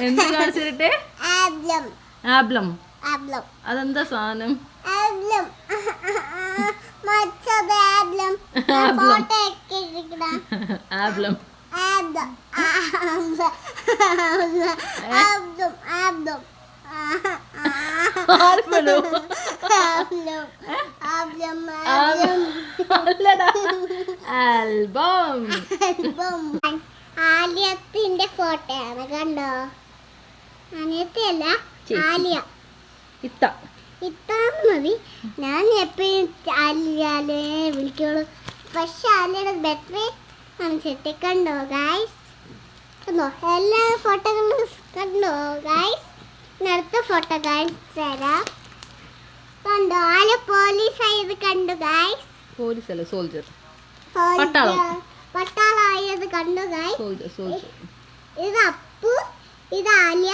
എന്ത് കാണിച്ചിട്ടെ? ആബ്ലം. അതെന്താ സാധനം? ആബ്ലം. ആൽബം. ആലിയത്തിന്റെ ഫോട്ടോ ആണ് കണ്ടോ? അനിയത്തിയല്ല, ആലിയ. ഇത്താന്ന് മതി. ഞാൻ എപ്പോഴും ആലിയാലേ വിളിക്കുള്ളൂ. പക്ഷെ ആലിയുടെ ബെറ്ററി കാണിച്ചിട്ട് കണ്ടോ ഗായ്സ്? കണ്ടോ എല്ലാ ഫോട്ടോകളും കണ്ടോ ഗായ്സ്? അടുത്ത ഫോട്ടോ കാണിച്ചു തരാം. കണ്ടോ ആലിയ പോലീസ് ആയത് കണ്ടു ഗായ്സ്? പോലീസ് അല്ല, സോൾജർ. പട്ടാളായത് കണ്ടു ഗായ്സ്? സോൾജർ. ഇത് അപ്പു, ഇത് ആലിയ.